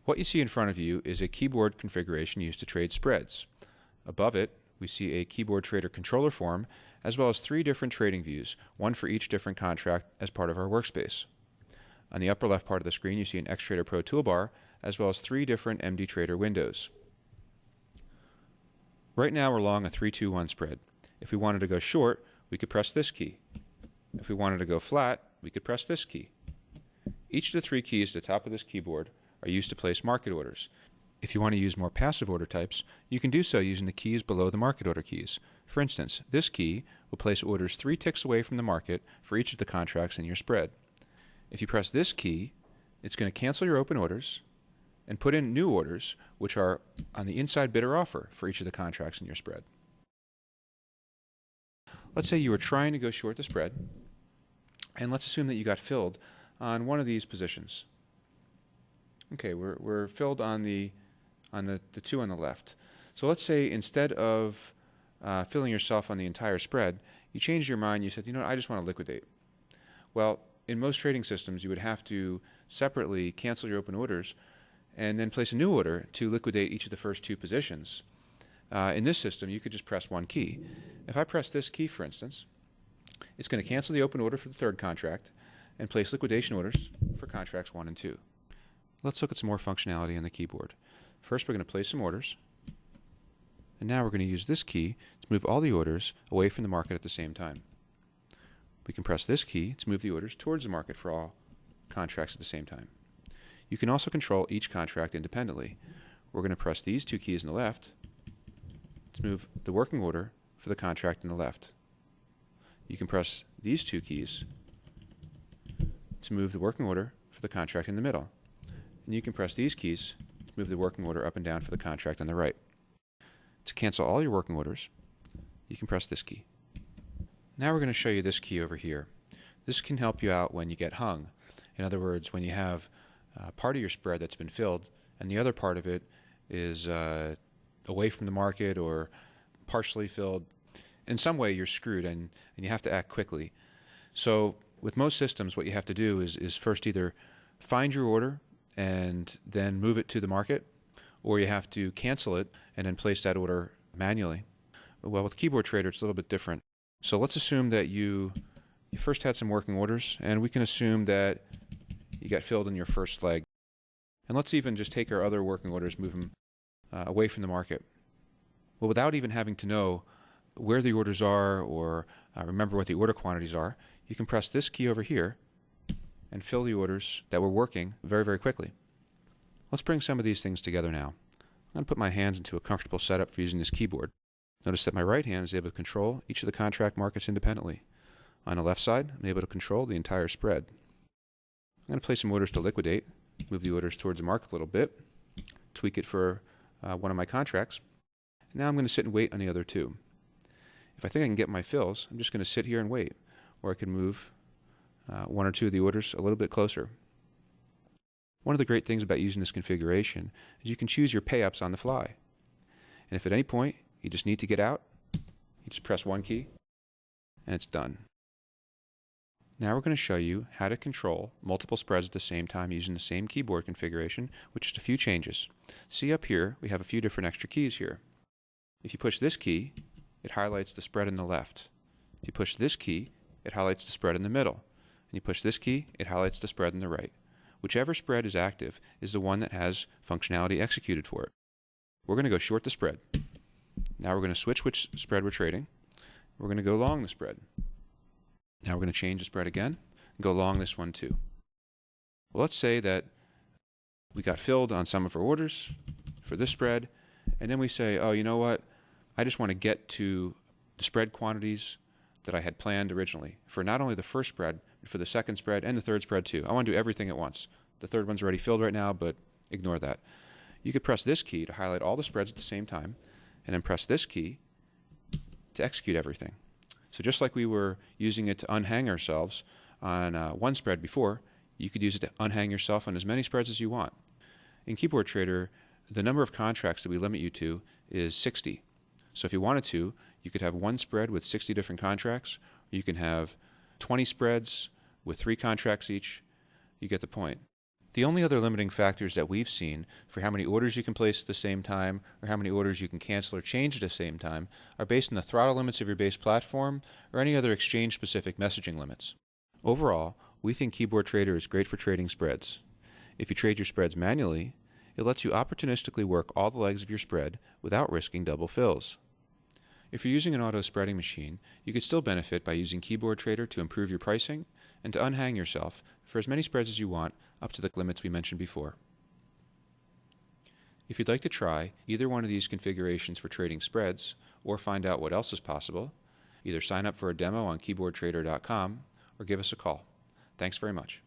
What you see in front of you is a keyboard configuration used to trade spreads. Above it, we see a keyboard trader controller form, as well as 3 different trading views, one for each different contract as part of our workspace. On the upper left part of the screen, you see an Xtrader Pro toolbar, as well as 3 different MD Trader windows. Right now we're long a 3-2-1 spread. If we wanted to go short, we could press this key. If we wanted to go flat, we could press this key. Each of the 3 keys at the top of this keyboard are used to place market orders. If you want to use more passive order types, you can do so using the keys below the market order keys. For instance, this key will place orders 3 ticks away from the market for each of the contracts in your spread. If you press this key, it's going to cancel your open orders and put in new orders, which are on the inside bid or offer for each of the contracts in your spread. Let's say you were trying to go short the spread, and let's assume that you got filled on one of these positions. Okay, we're filled on the 2 on the left. So let's say instead of filling yourself on the entire spread, you changed your mind. You said, you know what, I just want to liquidate. Well, in most trading systems, you would have to separately cancel your open orders and then place a new order to liquidate each of the first 2 positions. In this system, you could just press one key. If I press this key, for instance, it's going to cancel the open order for the 3rd contract and place liquidation orders for contracts 1 and 2. Let's look at some more functionality on the keyboard. First, we're going to place some orders. And now we're going to use this key to move all the orders away from the market at the same time. We can press this key to move the orders towards the market for all contracts at the same time. You can also control each contract independently. We're going to press these 2 keys on the left to move the working order for the contract on the left. You can press these 2 keys to move the working order for the contract in the middle. And you can press these keys to move the working order up and down for the contract on the right. To cancel all your working orders, you can press this key. Now we're going to show you this key over here. This can help you out when you get hung. In other words, when you have part of your spread that's been filled and the other part of it is away from the market or partially filled. In some way you're screwed and you have to act quickly. So with most systems, what you have to do is first either find your order and then move it to the market, or you have to cancel it and then place that order manually. Well, with Keyboard Trader, it's a little bit different. So let's assume that you first had some working orders, and we can assume that you got filled in your first leg. And let's even just take our other working orders, move them away from the market. Well, without even having to know where the orders are or remember what the order quantities are, you can press this key over here and fill the orders that were working very, very quickly. Let's bring some of these things together now. I'm going to put my hands into a comfortable setup for using this keyboard. Notice that my right hand is able to control each of the contract markets independently. On the left side, I'm able to control the entire spread. I'm going to place some orders to liquidate, move the orders towards the market a little bit, tweak it for one of my contracts. Now I'm going to sit and wait on the other 2. If I think I can get my fills, I'm just going to sit here and wait. Or I can move 1 or 2 of the orders a little bit closer. One of the great things about using this configuration is you can choose your payups on the fly. And if at any point you just need to get out, you just press one key and it's done. Now we're going to show you how to control multiple spreads at the same time using the same keyboard configuration with just a few changes. See up here, we have a few different extra keys here. If you push this key, it highlights the spread in the left. If you push this key, it highlights the spread in the middle. And you push this key, it highlights the spread in the right. Whichever spread is active is the one that has functionality executed for it. We're going to go short the spread. Now we're going to switch which spread we're trading. We're going to go long the spread. Now we're going to change the spread again and go long this one too. Well, let's say that we got filled on some of our orders for this spread, and then we say, oh, you know what? I just want to get to the spread quantities that I had planned originally for not only the first spread, but for the second spread and the third spread too. I want to do everything at once. The third one's already filled right now, but ignore that. You could press this key to highlight all the spreads at the same time, and then press this key to execute everything. So just like we were using it to unhang ourselves on one spread before, you could use it to unhang yourself on as many spreads as you want. In Keyboard Trader, the number of contracts that we limit you to is 60. So if you wanted to, you could have one spread with 60 different contracts, or you can have 20 spreads with 3 contracts each. You get the point. The only other limiting factors that we've seen for how many orders you can place at the same time or how many orders you can cancel or change at the same time are based on the throttle limits of your base platform or any other exchange-specific messaging limits. Overall, we think Keyboard Trader is great for trading spreads. If you trade your spreads manually, it lets you opportunistically work all the legs of your spread without risking double fills. If you're using an auto spreading machine, you could still benefit by using Keyboard Trader to improve your pricing and to unhang yourself for as many spreads as you want up to the limits we mentioned before. If you'd like to try either one of these configurations for trading spreads or find out what else is possible, either sign up for a demo on keyboardtrader.com or give us a call. Thanks very much.